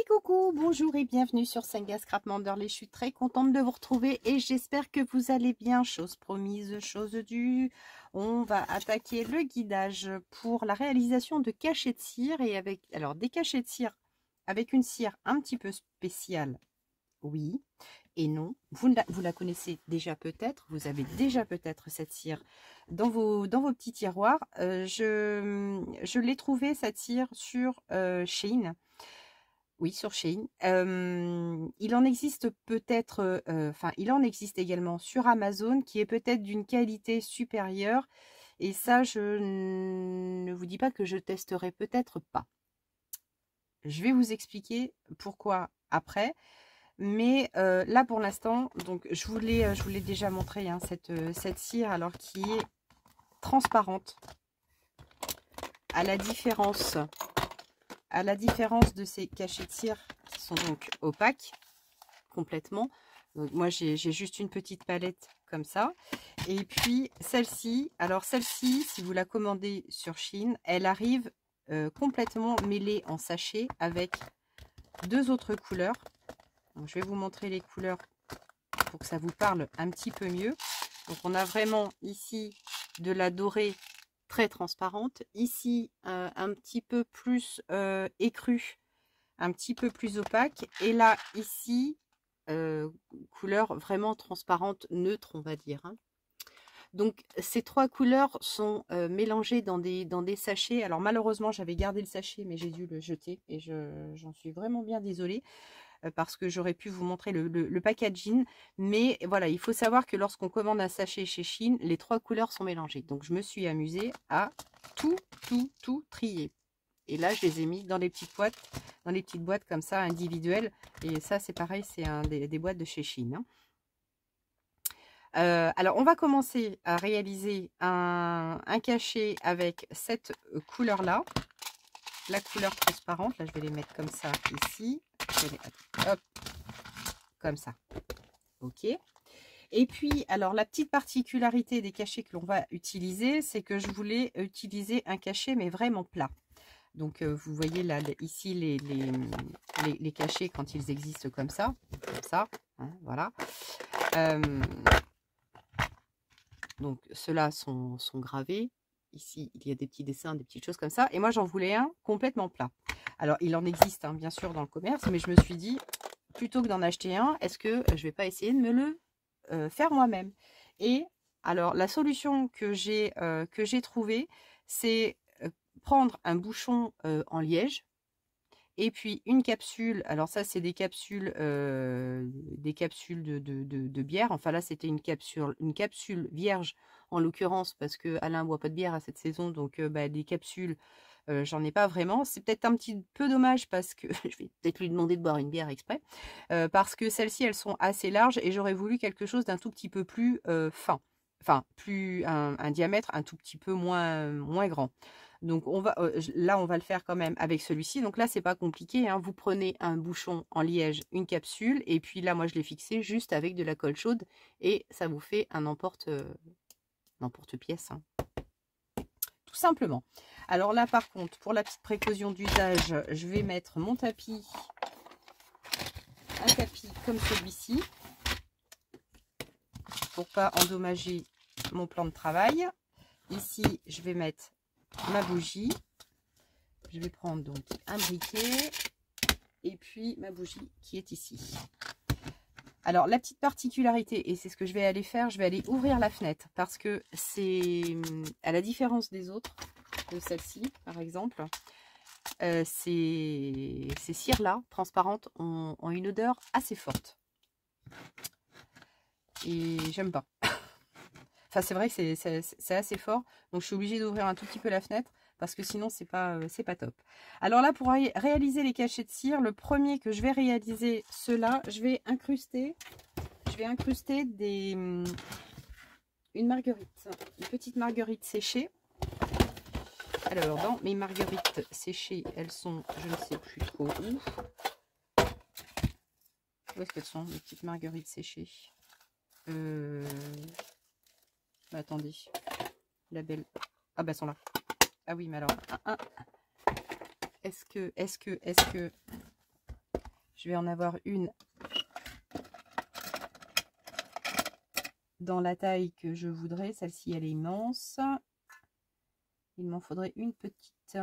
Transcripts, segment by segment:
Coucou, bonjour et bienvenue sur Senga Scrap Manderley. Je suis très contente de vous retrouver et j'espère que vous allez bien. Chose promise, chose due. On va attaquer le guidage pour la réalisation de cachets de cire et avec des cachets de cire avec une cire un petit peu spéciale. Oui et non. Vous la connaissez déjà peut-être. Vous avez déjà peut-être cette cire dans vos petits tiroirs. Je l'ai trouvée cette cire sur Shein. Oui, sur Shein. Il en existe peut-être, il en existe également sur Amazon qui est peut-être d'une qualité supérieure. Et ça, je ne vous dis pas que je testerai peut-être pas. Je vais vous expliquer pourquoi après. Mais là, pour l'instant, donc je vous l'ai déjà montré, hein, cette cire, alors qui est transparente. À la différence de ces cachets de cire qui sont donc opaques complètement. Donc moi j'ai juste une petite palette comme ça. Et puis celle-ci, alors celle-ci, si vous la commandez sur Shein, elle arrive complètement mêlée en sachet avec deux autres couleurs. Donc, je vais vous montrer les couleurs pour que ça vous parle un petit peu mieux. Donc on a vraiment ici de la dorée très transparente, ici un petit peu plus écrue, un petit peu plus opaque, et là ici couleur vraiment transparente, neutre, on va dire, hein. Donc ces trois couleurs sont mélangées dans des sachets. Alors malheureusement j'avais gardé le sachet mais j'ai dû le jeter et j'en suis vraiment bien désolée. Parce que j'aurais pu vous montrer le packaging. Mais voilà, il faut savoir que lorsqu'on commande un sachet chez Shein, les trois couleurs sont mélangées. Donc je me suis amusée à tout trier. Et là, je les ai mis dans les petites boîtes comme ça, individuelles. Et ça, c'est pareil, c'est des boîtes de chez Shein, hein. Alors, on va commencer à réaliser un cachet avec cette couleur-là. La couleur transparente, là je vais les mettre comme ça ici, hop, comme ça, ok. Et puis alors la petite particularité des cachets que l'on va utiliser, c'est que je voulais utiliser un cachet mais vraiment plat. Donc vous voyez là ici les cachets quand ils existent comme ça, hein, voilà. Donc ceux-là sont gravés. Ici, il y a des petits dessins, des petites choses comme ça. Et moi, j'en voulais un complètement plat. Alors, il en existe, hein, bien sûr, dans le commerce. Mais je me suis dit, plutôt que d'en acheter un, est-ce que je ne vais pas essayer de me le faire moi-même? Et alors, la solution que j'ai trouvée, c'est prendre un bouchon en liège. Et puis, une capsule. Alors ça, c'est des capsules de bière. Enfin là, c'était une capsule vierge, en l'occurrence, parce que Alain ne boit pas de bière à cette saison. Donc, des capsules, j'en ai pas vraiment. C'est peut-être un petit peu dommage parce que je vais peut-être lui demander de boire une bière exprès. Parce que celles-ci, elles sont assez larges et j'aurais voulu quelque chose d'un tout petit peu plus fin. Enfin, un diamètre un tout petit peu moins grand. Donc là on va le faire quand même avec celui-ci. Donc là c'est pas compliqué, hein. Vous prenez un bouchon en liège, une capsule, et puis là moi je l'ai fixé juste avec de la colle chaude et ça vous fait un emporte-pièce, hein. Tout simplement. Alors là par contre, pour la petite précaution d'usage, je vais mettre un tapis comme celui-ci pour pas endommager mon plan de travail. Ici je vais mettre ma bougie. Je vais prendre donc un briquet et puis ma bougie qui est ici. Alors la petite particularité, et c'est ce que je vais aller faire, je vais aller ouvrir la fenêtre parce que c'est, à la différence des autres, de celle-ci par exemple, ces cires-là, transparentes, ont une odeur assez forte. Et j'aime pas. Enfin c'est vrai que c'est assez fort, donc je suis obligée d'ouvrir un tout petit peu la fenêtre. Parce que sinon, c'est pas top. Alors là, pour réaliser les cachets de cire, le premier que je vais réaliser, ceux-là, je vais incruster une marguerite. Une petite marguerite séchée. Alors, dans mes marguerites séchées, elles sont, je ne sais plus trop où. Où est-ce qu'elles sont, les petites marguerites séchées? Attendez. La belle. Ah bah, elles sont là. Ah oui, mais alors, est-ce que Je vais en avoir une dans la taille que je voudrais. Celle-ci, elle est immense. Il m'en faudrait une petite.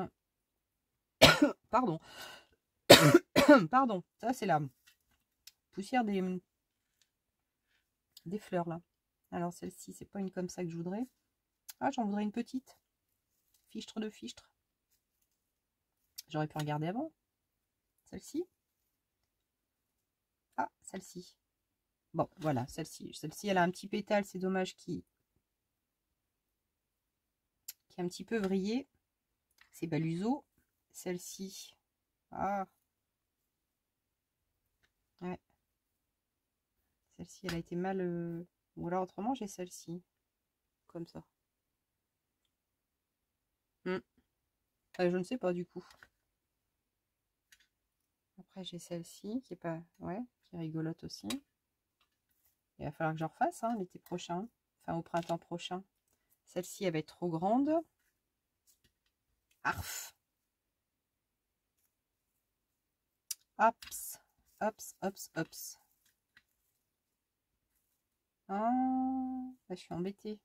Pardon. Pardon. Ça, c'est la poussière des fleurs, là. Alors, celle-ci, c'est pas une comme ça que je voudrais. Ah, j'en voudrais une petite. Fichtre de fichtre. J'aurais pu regarder avant. Celle-ci. Ah, celle-ci. Bon, voilà, celle-ci. Celle-ci, elle a un petit pétale. C'est dommage qui est un petit peu vrillé. C'est Baluseau. Celle-ci. Ah. Ouais. Celle-ci, elle a été mal... Ou alors autrement, j'ai celle-ci. Comme ça. Je ne sais pas du coup. Après, j'ai celle-ci qui est pas... Ouais, qui est rigolote aussi. Il va falloir que j'en refasse hein, l'été prochain. Enfin, au printemps prochain. Celle-ci, elle va être trop grande. Arf. Hops. Hops, hops, hops. Ah, là, je suis embêtée.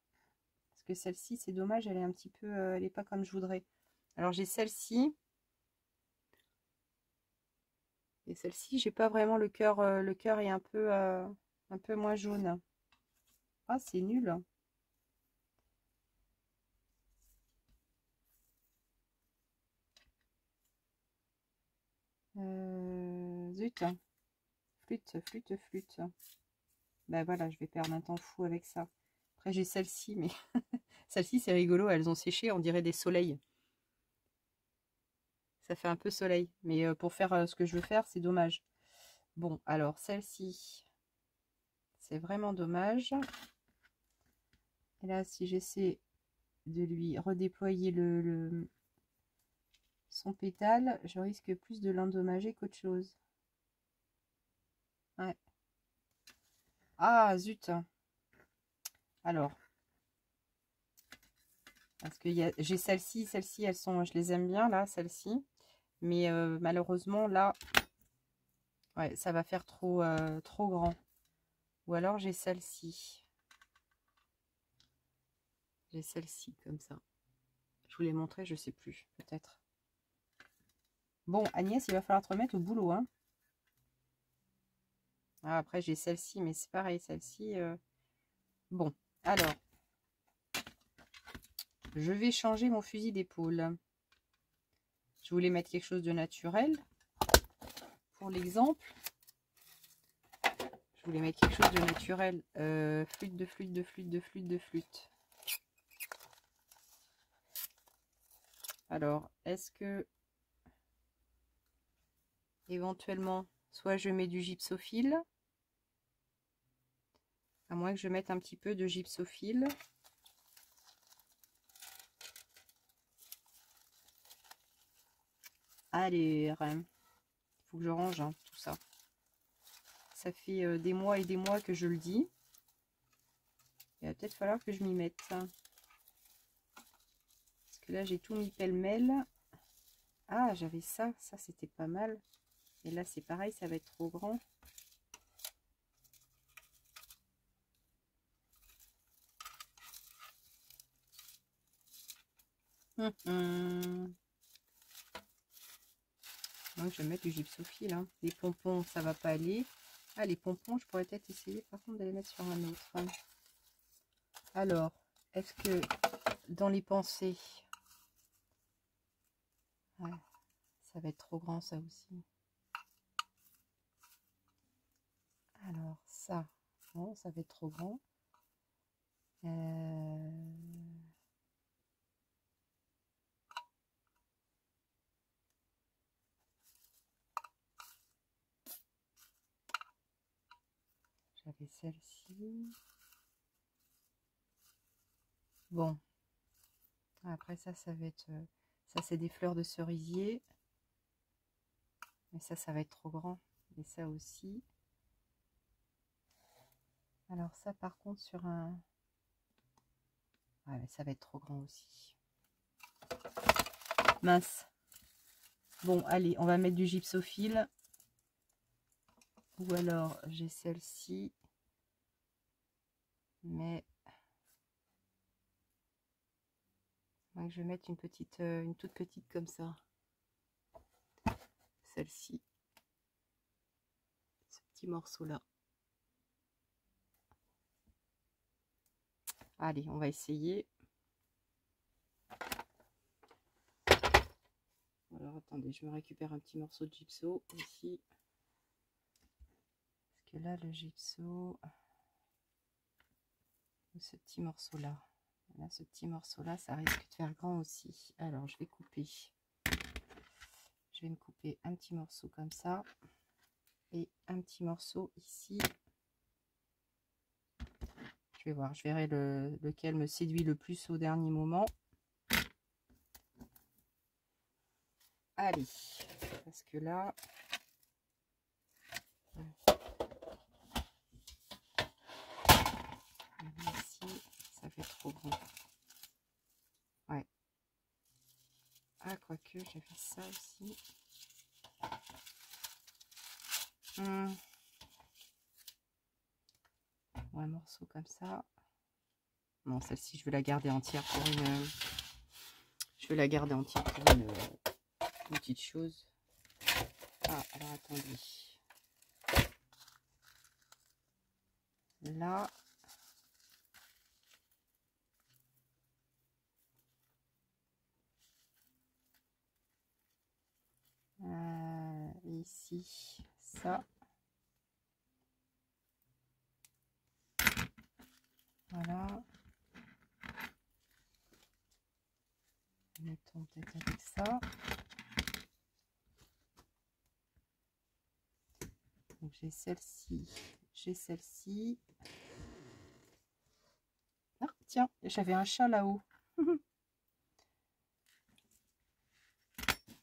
Parce que celle-ci, c'est dommage, elle est un petit peu... elle n'est pas comme je voudrais. Alors, j'ai celle-ci. Et celle-ci, j'ai pas vraiment le cœur. Le cœur est un peu moins jaune. Ah, c'est nul. Zut. Flûte, flûte, flûte. Ben voilà, je vais perdre un temps fou avec ça. Après, j'ai celle-ci, mais celle-ci, c'est rigolo. Elles ont séché, on dirait des soleils. Ça fait un peu soleil. Mais pour faire ce que je veux faire, c'est dommage. Bon, alors, celle-ci, c'est vraiment dommage. Et là, si j'essaie de lui redéployer son pétale, je risque plus de l'endommager qu'autre chose. Ouais. Ah, zut. Alors. Parce que j'ai celle-ci, elles sont, je les aime bien, là, celle-ci. Mais malheureusement, là, ouais, ça va faire trop grand. Ou alors, j'ai celle-ci. J'ai celle-ci, comme ça. Je vous l'ai montré, je sais plus, peut-être. Bon, Agnès, il va falloir te remettre au boulot, hein. Ah, après, j'ai celle-ci, mais c'est pareil, celle-ci. Bon, alors. Je vais changer mon fusil d'épaule. Je voulais mettre quelque chose de naturel. Pour l'exemple. Je voulais mettre quelque chose de naturel. Flûte de flûte de flûte de flûte de flûte. Alors, est-ce que éventuellement, soit je mets du gypsophile, à moins que je mette un petit peu de gypsophile. Allez, il faut que je range hein, tout ça. Ça fait des mois et des mois que je le dis. Il va peut-être falloir que je m'y mette. Parce que là, j'ai tout mis pêle-mêle. Ah, j'avais ça. Ça, c'était pas mal. Et là, c'est pareil, ça va être trop grand. Donc, je vais mettre du gypsophile. Hein. Les pompons, ça va pas aller. Ah, les pompons, je pourrais peut-être essayer par contre de les mettre sur un autre. Hein. Alors, est-ce que dans les pensées... Ouais, ça va être trop grand ça aussi. Alors, ça, bon, ça va être trop grand. J'avais celle-ci. Bon. Après ça, ça va être... ça, c'est des fleurs de cerisier. Mais ça va être trop grand. Et ça aussi. Alors ça, par contre, sur un... Ouais, mais ça va être trop grand aussi. Mince. Bon, allez, on va mettre du gypsophile. Ou alors j'ai celle-ci, mais ouais, je vais mettre une petite, une toute petite comme ça. Celle-ci, ce petit morceau là. Allez, on va essayer. Alors attendez, je me récupère un petit morceau de gypso ici. Parce que là, le gypso, ce petit morceau là. Là, ce petit morceau là, ça risque de faire grand aussi. Alors, je vais couper. Je vais me couper un petit morceau comme ça. Et un petit morceau ici. Je vais voir, je verrai lequel me séduit le plus au dernier moment. Allez, parce que là, ici, ça fait trop grand. Ouais. Ah, quoique, j'ai fait ça aussi. Ou un morceau comme ça. Non, celle-ci, je vais la garder entière pour une... Je vais la garder entière pour une petite chose. Ah, alors attendez. Là. Ici, ça. Voilà. Mettons peut-être avec ça. Donc j'ai celle-ci. J'ai celle-ci. Ah, tiens, j'avais un chat là-haut.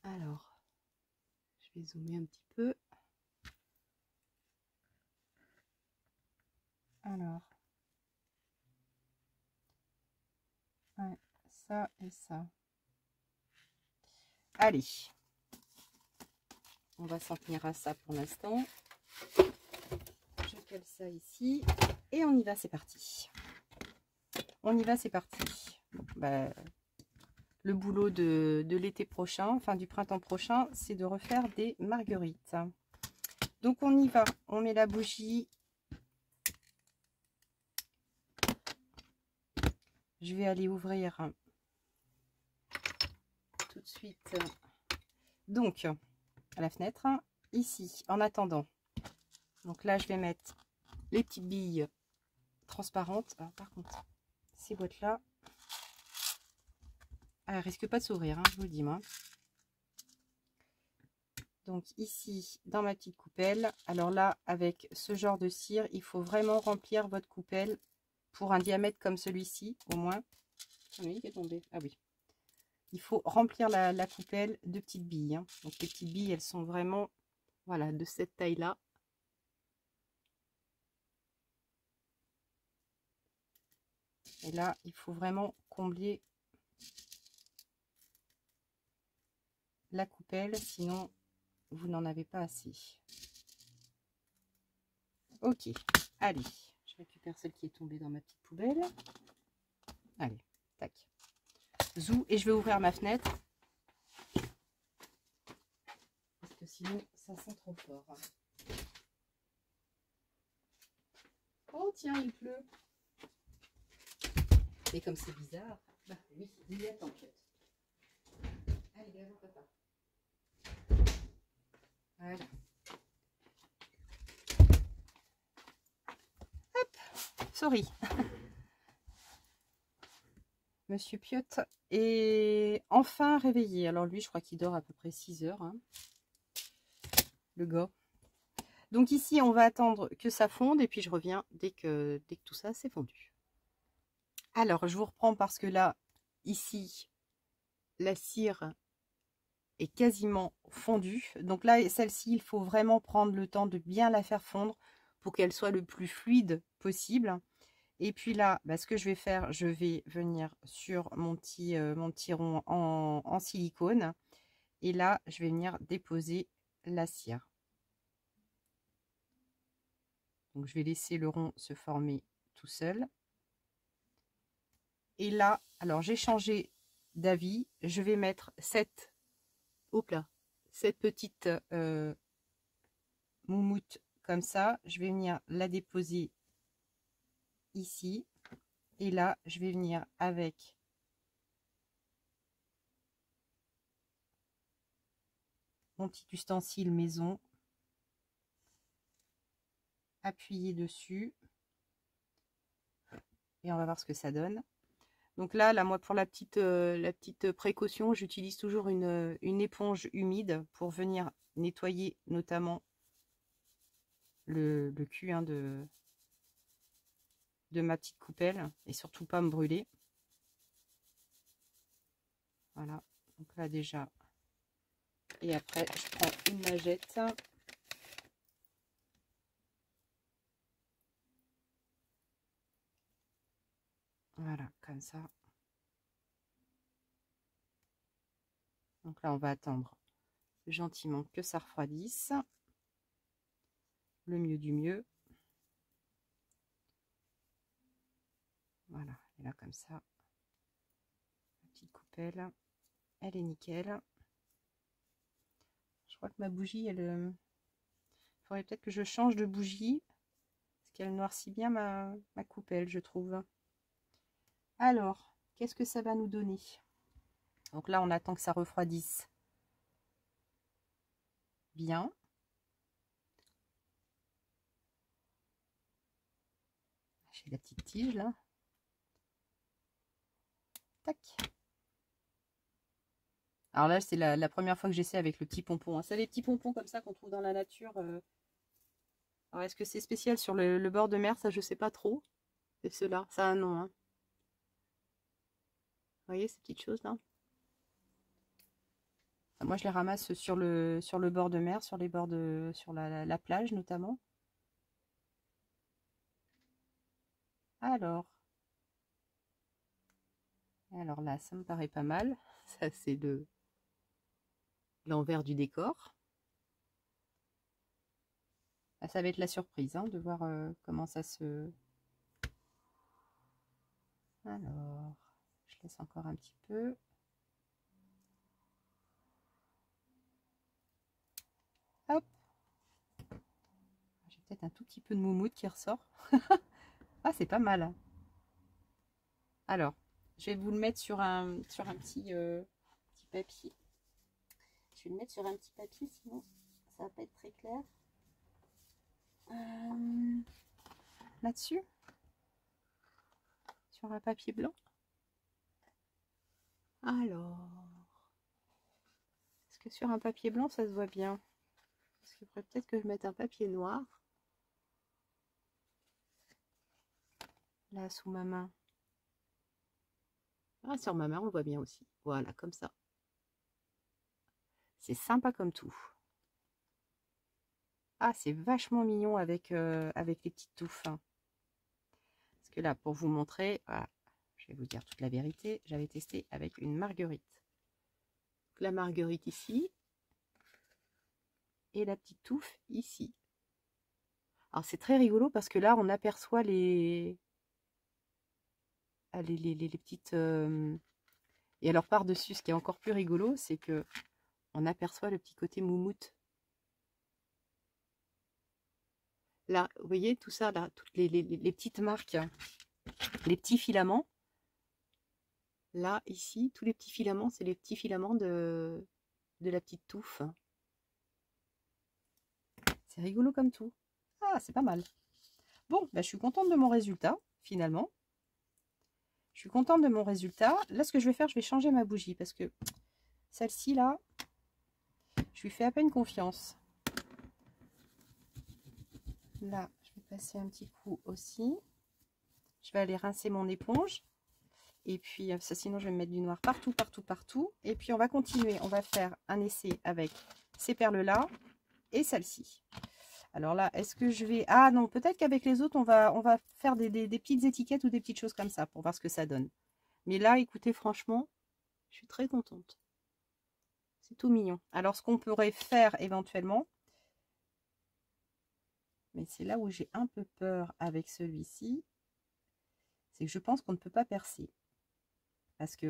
Alors, je vais zoomer un petit peu. Alors, ouais, ça et ça. Allez, on va s'en tenir à ça pour l'instant. Je cale ça ici et on y va, c'est parti. On y va, c'est parti. Bon, bah, le boulot de l'été prochain, enfin du printemps prochain, c'est de refaire des marguerites. Donc on y va, on met la bougie. Je vais aller ouvrir tout de suite. Donc, à la fenêtre, ici, en attendant. Donc là, je vais mettre les petites billes transparentes. Alors, par contre, ces boîtes-là, elles risquent pas de s'ouvrir, hein, je vous le dis, moi. Donc ici, dans ma petite coupelle, alors là, avec ce genre de cire, il faut vraiment remplir votre coupelle pour un diamètre comme celui-ci, au moins. Ah oui, il est tombé. Ah oui. Il faut remplir la coupelle de petites billes. Hein. Donc les petites billes, elles sont vraiment, voilà, de cette taille-là. Et là, il faut vraiment combler la coupelle, sinon vous n'en avez pas assez. Ok, allez, je récupère celle qui est tombée dans ma petite poubelle. Allez, tac. Zou, et je vais ouvrir ma fenêtre. Parce que sinon, ça sent trop fort. Oh tiens, il pleut. Mais comme c'est bizarre. Bah oui, il y a tempête. Allez, viens, papa. Voilà. Hop, sorry. Monsieur Piot est enfin réveillé. Alors lui, je crois qu'il dort à peu près 6 heures. Hein. Le gars. Donc ici, on va attendre que ça fonde et puis je reviens dès que tout ça s'est fondu. Alors, je vous reprends parce que là, ici, la cire est quasiment fondue. Donc là, celle-ci, il faut vraiment prendre le temps de bien la faire fondre pour qu'elle soit le plus fluide possible. Et puis là, bah, ce que je vais faire, je vais venir sur mon petit rond en silicone. Et là, je vais venir déposer la cire. Donc je vais laisser le rond se former tout seul. Et là, alors j'ai changé d'avis. Je vais mettre cette petite moumoute comme ça. Je vais venir la déposer ici. Et là, je vais venir avec mon petit ustensile maison, appuyer dessus. Et on va voir ce que ça donne. Donc là, moi, pour la petite précaution, j'utilise toujours une éponge humide pour venir nettoyer notamment le cul hein, de ma petite coupelle et surtout pas me brûler. Voilà, donc là déjà. Et après, je prends une lingette. Voilà, comme ça. Donc là, on va attendre gentiment que ça refroidisse. Le mieux du mieux. Voilà, et là comme ça. La petite coupelle, elle est nickel. Je crois que ma bougie, il faudrait peut-être que je change de bougie. Parce qu'elle noircit bien ma coupelle, je trouve. Alors, qu'est-ce que ça va nous donner? Donc là, on attend que ça refroidisse bien. J'ai la petite tige là. Tac. Alors là, c'est la première fois que j'essaie avec le petit pompon. Hein. C'est les petits pompons comme ça qu'on trouve dans la nature. Alors, est-ce que c'est spécial sur le bord de mer? Ça, je sais pas trop. C'est ceux-là. Ça a un nom. Hein. Vous voyez ces petites choses là? Moi, je les ramasse sur le bord de mer, sur la plage notamment. Alors là, ça me paraît pas mal. Ça, c'est l'envers du décor. Là, ça va être la surprise hein, de voir comment ça se... Alors, je laisse encore un petit peu. Hop. J'ai peut-être un tout petit peu de moumoute qui ressort. Ah, c'est pas mal. Alors, je vais vous le mettre sur un petit papier. Je vais le mettre sur un petit papier, sinon ça va pas être très clair. Là-dessus, sur un papier blanc. Alors, est-ce que sur un papier blanc ça se voit bien? Parce qu'il faudrait peut-être que je mette un papier noir. Là, sous ma main. Ah, sur ma main, on voit bien aussi. Voilà, comme ça. C'est sympa comme tout. Ah, c'est vachement mignon avec les petites touffes. Hein. Parce que là, pour vous montrer, voilà, je vais vous dire toute la vérité, j'avais testé avec une marguerite. Donc, la marguerite ici. Et la petite touffe ici. Alors, c'est très rigolo parce que là, on aperçoit les petites... Et alors, par-dessus, ce qui est encore plus rigolo, c'est que on aperçoit le petit côté moumoute. Là, vous voyez tout ça, là, toutes les petites marques, les petits filaments. Là, ici, tous les petits filaments, c'est les petits filaments de la petite touffe. C'est rigolo comme tout. Ah, c'est pas mal. Bon, bah, je suis contente de mon résultat, finalement. Je suis contente de mon résultat. Là, ce que je vais faire, je vais changer ma bougie parce que celle-ci, là, je lui fais à peine confiance. Là, je vais passer un petit coup aussi. Je vais aller rincer mon éponge. Et puis, ça, sinon, je vais me mettre du noir partout, partout, partout. Et puis, on va continuer. On va faire un essai avec ces perles-là et celle-ci. Alors là, est-ce que je vais... Ah non, peut-être qu'avec les autres, on va faire des petites étiquettes ou des petites choses comme ça pour voir ce que ça donne. Mais là, écoutez, franchement, je suis très contente. C'est tout mignon. Alors, ce qu'on pourrait faire éventuellement... mais c'est là où j'ai un peu peur avec celui-ci. C'est que je pense qu'on ne peut pas percer. Parce que,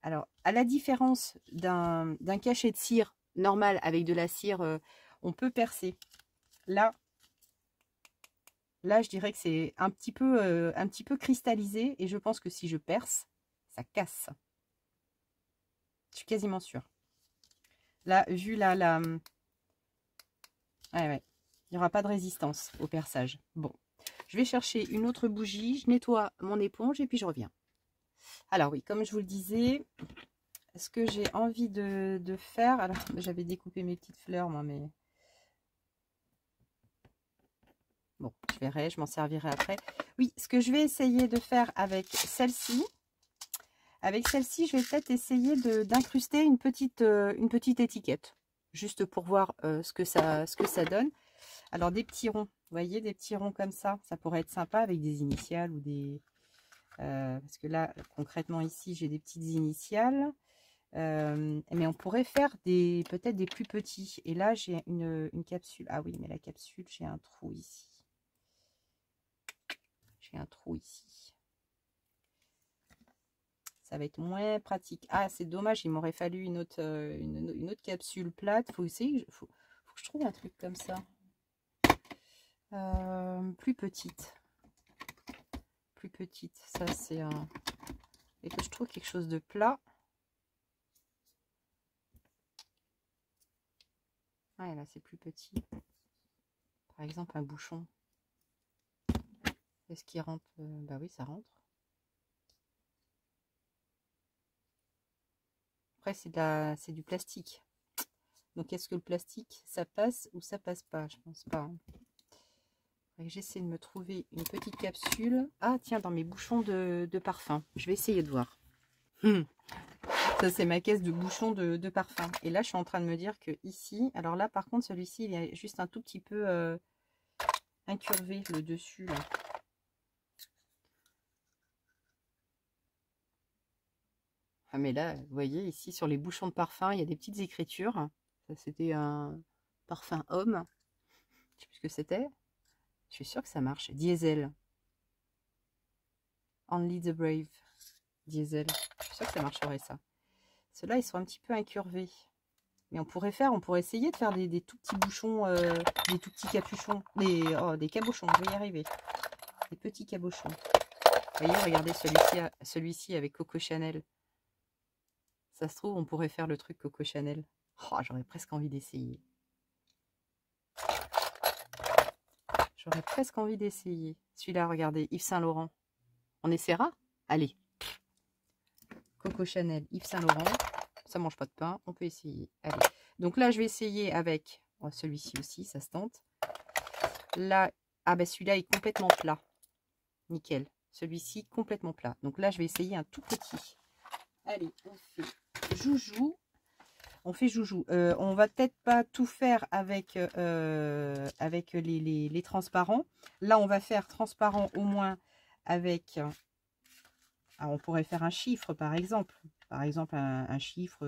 alors, à la différence d'un cachet de cire normal avec de la cire, on peut percer. Là, je dirais que c'est un petit peu cristallisé et je pense que si je perce, ça casse. Je suis quasiment sûre. Là, vu la... Ouais, il n'y aura pas de résistance au perçage. Bon, je vais chercher une autre bougie, je nettoie mon éponge et puis je reviens. Alors oui, comme je vous le disais, ce que j'ai envie de faire... Alors, j'avais découpé mes petites fleurs, moi, mais... Bon, je verrai, je m'en servirai après. Oui, ce que je vais essayer de faire avec celle-ci, je vais peut-être essayer d'incruster une petite étiquette, juste pour voir ce que ça donne. Alors, des petits ronds, vous voyez, des petits ronds comme ça pourrait être sympa avec des initiales ou des... parce que là, concrètement, ici, j'ai des petites initiales. Mais on pourrait faire peut-être des plus petits. Et là, j'ai une capsule. Ah oui, mais la capsule, j'ai un trou ici. J'ai un trou ici. Ça va être moins pratique. Ah, c'est dommage, il m'aurait fallu une autre capsule plate. Faut essayer, faut que je trouve un truc comme ça. Plus petite. Plus petite. Ça, c'est un... Et que je trouve quelque chose de plat. Ouais, là, c'est plus petit. Par exemple, un bouchon. Est-ce qu'il rentre? Bah oui, ça rentre. Après, c'est du plastique. Donc, est-ce que le plastique, ça passe ou ça passe pas? Je pense pas. J'essaie de me trouver une petite capsule. Ah, tiens, dans mes bouchons de parfum. Je vais essayer de voir. Ça, c'est ma caisse de bouchons de parfum. Et là, je suis en train de me dire que ici... Alors là, par contre, celui-ci, il est juste un tout petit peu incurvé, le dessus, là. Ah, mais là, vous voyez, ici, sur les bouchons de parfum, il y a des petites écritures. Ça, c'était un parfum homme. Je sais plus ce que c'était. Je suis sûre que ça marche. Diesel. Only the brave. Diesel. Je suis sûre que ça marcherait, ça. Ceux-là, ils sont un petit peu incurvés. Mais on pourrait essayer de faire des tout petits bouchons, des tout petits capuchons. Des cabochons, je vais y arriver. Des petits cabochons. Vous voyez, regardez celui-ci avec Coco Chanel. Ça se trouve, on pourrait faire le truc Coco Chanel. Oh, j'aurais presque envie d'essayer. J'aurais presque envie d'essayer. Celui-là, regardez, Yves Saint Laurent. On essaiera? Allez. Coco Chanel, Yves Saint Laurent. Ça mange pas de pain, on peut essayer. Allez. Donc là, je vais essayer avec celui-ci aussi, ça se tente. Là, ah ben celui-là est complètement plat. Nickel. Celui-ci complètement plat. Donc là, je vais essayer un tout petit. Allez, on fait joujou. On fait joujou. On va peut-être pas tout faire avec les transparents. Là, on va faire transparent au moins avec... Alors, on pourrait faire un chiffre, par exemple. Par exemple, un chiffre.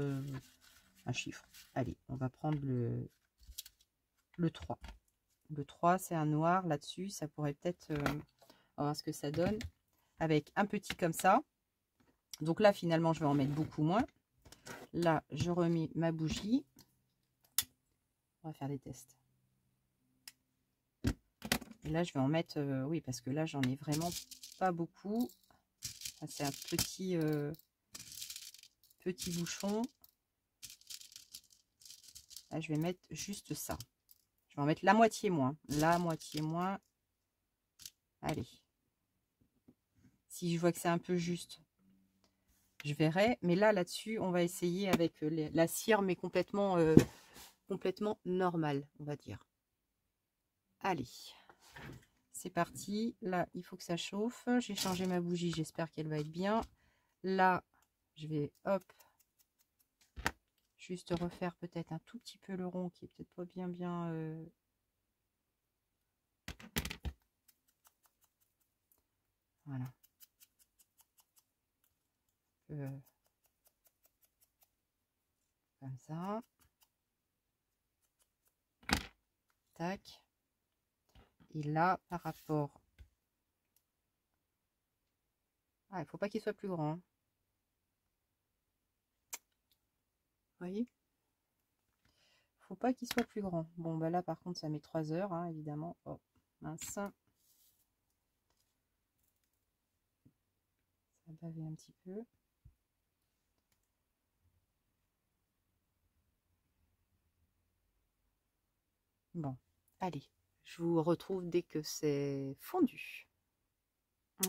Un chiffre. Allez, on va prendre le 3. Le 3, c'est un noir. Là-dessus, ça pourrait peut-être... on va voir ce que ça donne. Avec un petit comme ça. Donc là, finalement, je vais en mettre beaucoup moins. Là, je remets ma bougie. On va faire des tests. Et là, je vais en mettre... oui, parce que là, j'en ai vraiment pas beaucoup. C'est un petit bouchon. Là, je vais mettre juste ça. Je vais en mettre la moitié moins. La moitié moins. Allez. Si je vois que c'est un peu juste, je verrai. Mais là-dessus, on va essayer avec la cire, mais complètement normale, on va dire. Allez. C'est parti. Là, il faut que ça chauffe. J'ai changé ma bougie. J'espère qu'elle va être bien. Là, je vais, hop, juste refaire peut-être un tout petit peu le rond qui est peut-être pas bien. Voilà. Comme ça. tac. Et là, par rapport... Ah, il faut pas qu'il soit plus grand. Vous voyez? Faut pas qu'il soit plus grand. Bon, bah là, par contre, ça met 3 heures, hein, évidemment. Oh, mince. Ça a bavé un petit peu. Bon, allez. Je vous retrouve dès que c'est fondu.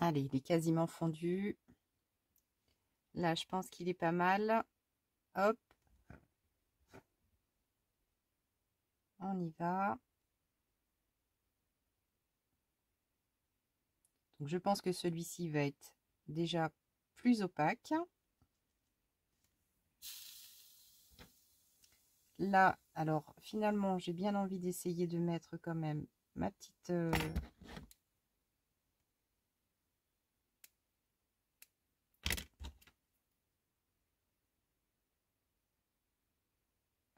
Allez, il est quasiment fondu. Là, je pense qu'il est pas mal. Hop. On y va. Donc, je pense que celui-ci va être déjà plus opaque. Là, alors, finalement, j'ai bien envie d'essayer de mettre quand même ma petite...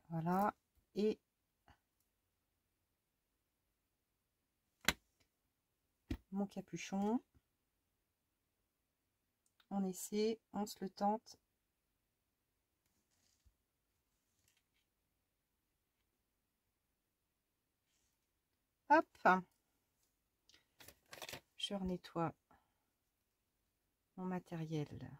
Voilà. Et mon capuchon. On essaie, on se le tente. Hop. Je renettoie mon matériel.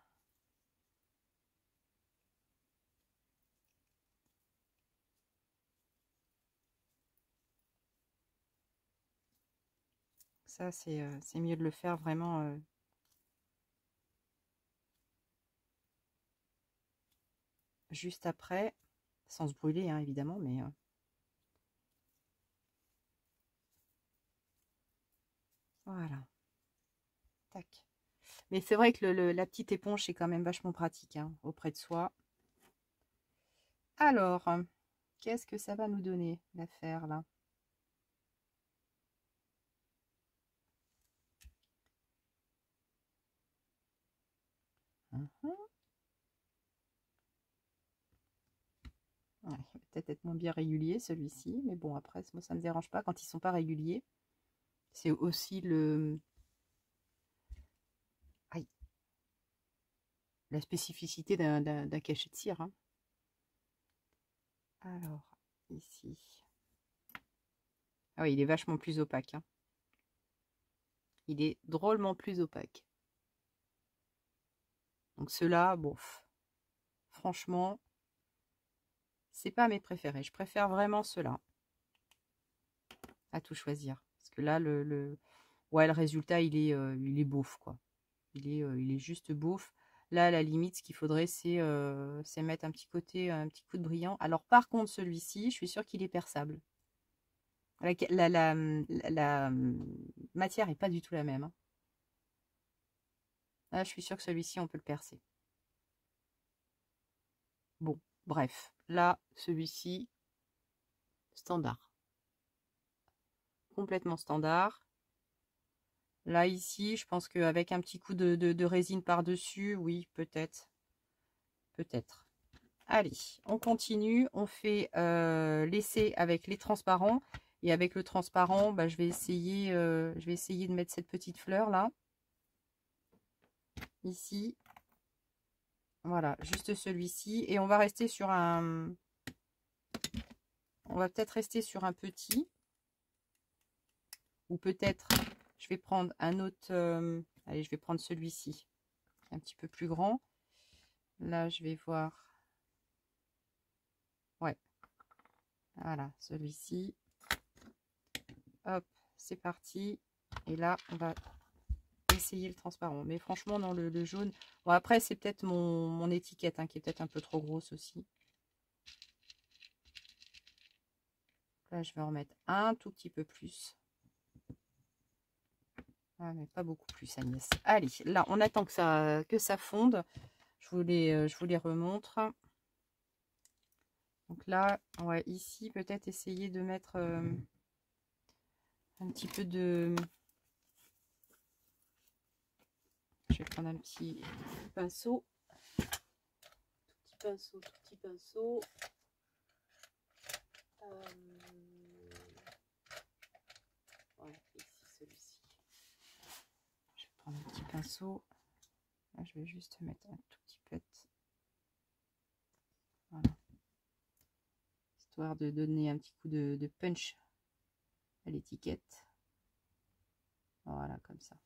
Ça, c'est mieux de le faire vraiment juste après, sans se brûler, hein, évidemment, mais... voilà. Tac. Mais c'est vrai que la petite éponge, c'est quand même vachement pratique, hein, auprès de soi. Alors, qu'est-ce que ça va nous donner, l'affaire, là? Ouais, il va peut-être être moins bien régulier, celui-ci. Mais bon, après, moi, ça ne me dérange pas quand ils sont pas réguliers. C'est aussi aïe, la spécificité d'un cachet de cire, hein. Alors, ici. Ah oui, il est vachement plus opaque, hein. Il est drôlement plus opaque. Donc ceux-là, bon, franchement, c'est pas mes préférés. Je préfère vraiment ceux-là. À tout choisir. Parce que là, ouais, le résultat, il est beauf, quoi. Il est juste beauf. Là, à la limite, ce qu'il faudrait, c'est mettre un petit coup de brillant. Alors, par contre, celui-ci, je suis sûre qu'il est perçable. La matière n'est pas du tout la même, hein. Là, je suis sûre que celui-ci, on peut le percer. Bon, bref. Là, celui-ci, standard. Complètement standard. Là, ici, je pense qu'avec un petit coup de résine par-dessus, oui, peut-être. Peut-être. Allez, on continue. On fait l'essai avec les transparents. Et avec le transparent, bah, je vais essayer de mettre cette petite fleur là. Ici. Voilà, juste celui-ci. Et on va rester sur un... On va peut-être rester sur un petit. Ou peut-être, je vais prendre un autre... allez, je vais prendre celui-ci. Un petit peu plus grand. Là, je vais voir... Ouais. Voilà, celui-ci. Hop, c'est parti. Et là, on va essayer le transparent. Mais franchement, dans le jaune... Bon, après, c'est peut-être mon étiquette, hein, qui est peut-être un peu trop grosse aussi. Là, je vais en mettre un tout petit peu plus. Ah, mais pas beaucoup plus, Agnès. Allez, là, on attend que ça fonde. Je vous les remontre. Donc là, ouais, ici, peut-être essayer de mettre un petit peu de... Je vais prendre un petit pinceau. Tout petit pinceau. pinceau. Là, je vais juste mettre un tout petit peu. Voilà. Histoire de donner un petit coup de punch à l'étiquette. Voilà, comme ça.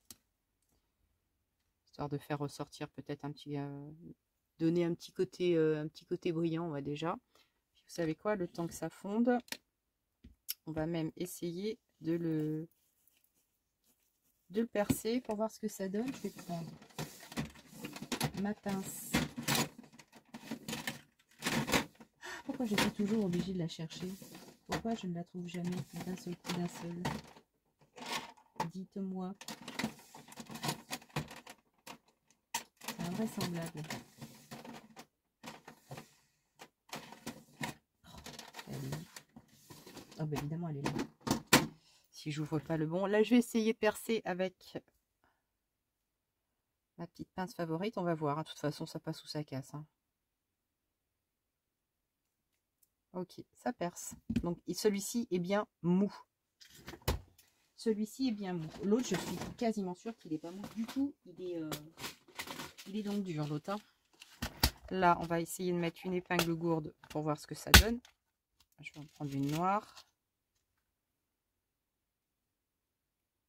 Histoire de faire ressortir peut-être un petit... donner un petit côté brillant, ouais, déjà. Puis vous savez quoi, le temps que ça fonde, on va même essayer de le percer pour voir ce que ça donne. Je vais prendre ma pince. Pourquoi je suis toujours obligée de la chercher? Pourquoi je ne la trouve jamais d'un seul coup, d'un seul? Dites-moi. C'est invraisemblable. Oh, bah évidemment, elle est là. Si j'ouvre pas le bon. Là, je vais essayer de percer avec ma petite pince favorite. On va voir. De toute façon, ça passe ou ça casse. Hein. Ok, ça perce. Donc, celui-ci est bien mou. Celui-ci est bien mou. L'autre, je suis quasiment sûre qu'il n'est pas mou du tout. Il est donc dur, l'autre. Hein. Là, on va essayer de mettre une épingle gourde pour voir ce que ça donne. Je vais en prendre une noire.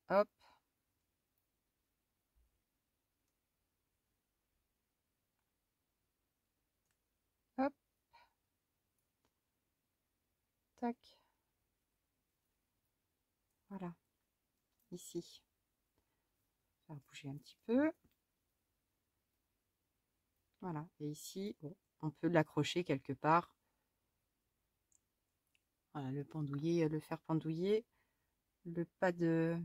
Hop. Hop. Tac. Voilà. Ici. On va bouger un petit peu. Voilà. Et ici, bon, on peut l'accrocher quelque part. Voilà, le pendouiller, le faire pendouiller. Le pas de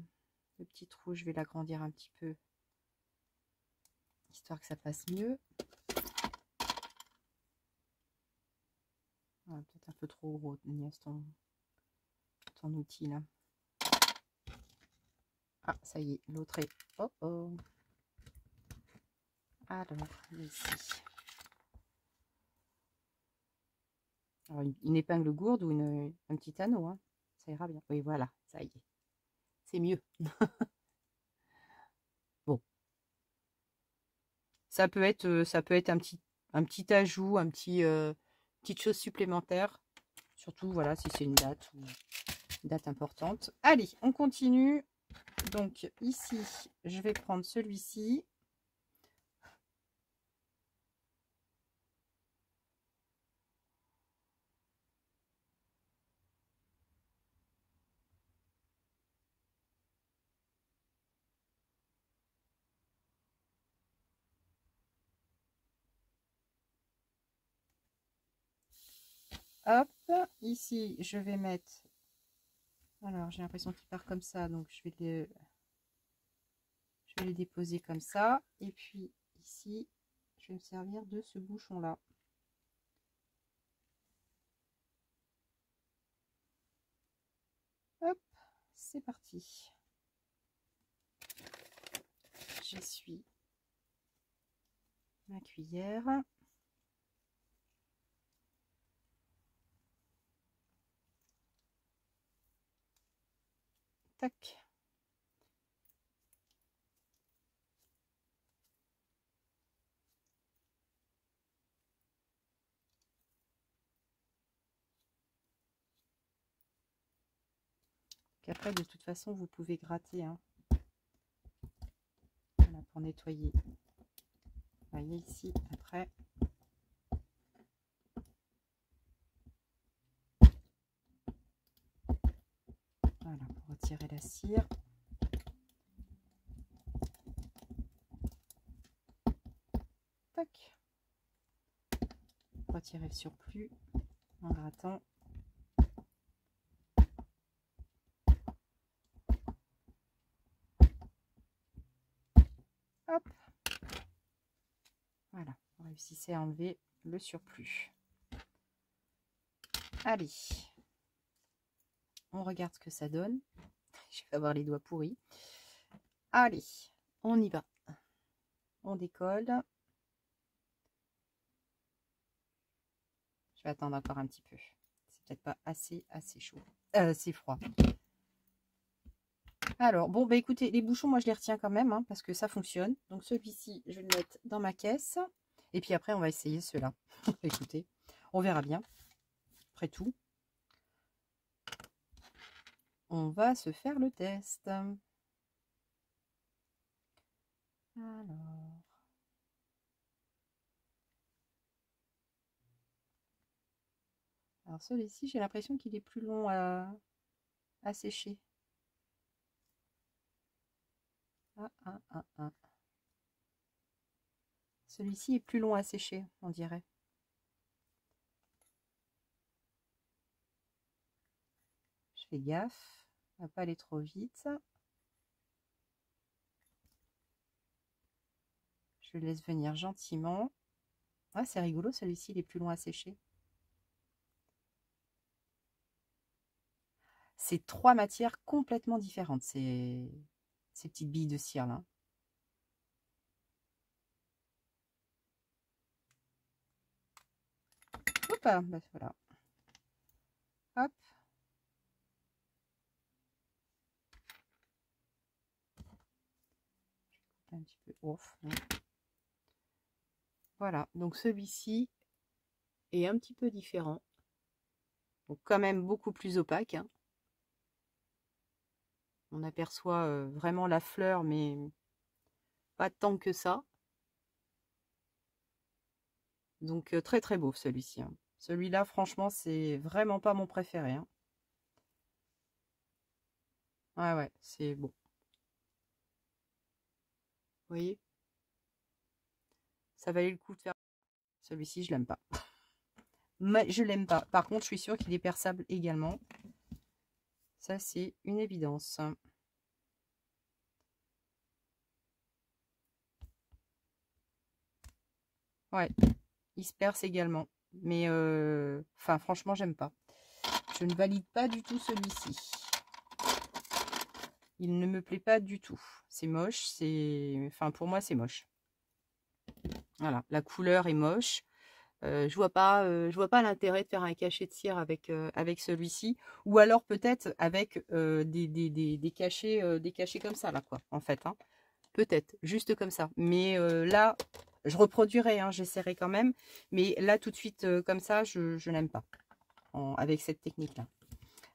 petit trou, je vais l'agrandir un petit peu. Histoire que ça passe mieux. Voilà, peut-être un peu trop gros, Agnès, ton outil là. Ah, ça y est, l'autre est... Oh oh. Alors, ici. Alors, une épingle gourde ou un petit anneau, hein. Ça ira bien. Oui, voilà, ça y est. C'est mieux. Bon. Ça peut être un petit ajout, petite chose supplémentaire. Surtout, voilà, si c'est une date importante. Allez, on continue. Donc, ici, je vais prendre celui-ci. Hop, ici, je vais mettre... Alors, j'ai l'impression qu'il part comme ça, donc je vais le déposer comme ça. Et puis, ici, je vais me servir de ce bouchon-là. Hop, c'est parti. J'essuie ma cuillère. Tac. Après, de toute façon, vous pouvez gratter. Hein. Voilà, pour nettoyer. Vous voyez ici, après. Voilà, pour retirer la cire. Tac. Retirer le surplus en grattant. Hop. Voilà, on réussissait à enlever le surplus. Allez, on regarde ce que ça donne. Je vais avoir les doigts pourris. Allez, on y va. On décolle. Je vais attendre encore un petit peu. C'est peut-être pas assez chaud. Assez froid. Alors, bon, bah écoutez, les bouchons, moi je les retiens quand même, hein, parce que ça fonctionne. Donc celui-ci, je vais le mettre dans ma caisse. Et puis après, on va essayer ceux-là. Écoutez, on verra bien. Après tout, on va se faire le test. Alors celui-ci, j'ai l'impression qu'il est plus long à sécher. Celui-ci est plus long à sécher, on dirait. Je fais gaffe, on va pas aller trop vite. Je le laisse venir gentiment. Ah, c'est rigolo, celui-ci, il est plus long à sécher. C'est trois matières complètement différentes, ces petites billes de cire là. Hop, bah, voilà. Hop. Un petit peu ouf. Voilà, donc celui-ci est un petit peu différent. Donc quand même beaucoup plus opaque. Hein. On aperçoit vraiment la fleur, mais pas tant que ça. Donc très très beau celui-ci. Hein. Celui-là, franchement, c'est vraiment pas mon préféré. Hein. Ah ouais, c'est beau. Vous voyez? Ça valait le coup de faire. Celui-ci, je l'aime pas. Mais je l'aime pas. Par contre, je suis sûre qu'il est perçable également. Ça, c'est une évidence. Ouais, il se perce également. Mais, enfin, franchement, j'aime pas. Je ne valide pas du tout celui-ci. Il ne me plaît pas du tout. C'est moche. Enfin, pour moi, c'est moche. Voilà, la couleur est moche. Je vois pas l'intérêt de faire un cachet de cire avec celui-ci, ou alors peut-être avec des cachets comme ça là quoi, en fait. Hein. Peut-être juste comme ça. Mais là, je reproduirai, hein, j'essaierai quand même. Mais là tout de suite comme ça, je n'aime pas avec cette technique là.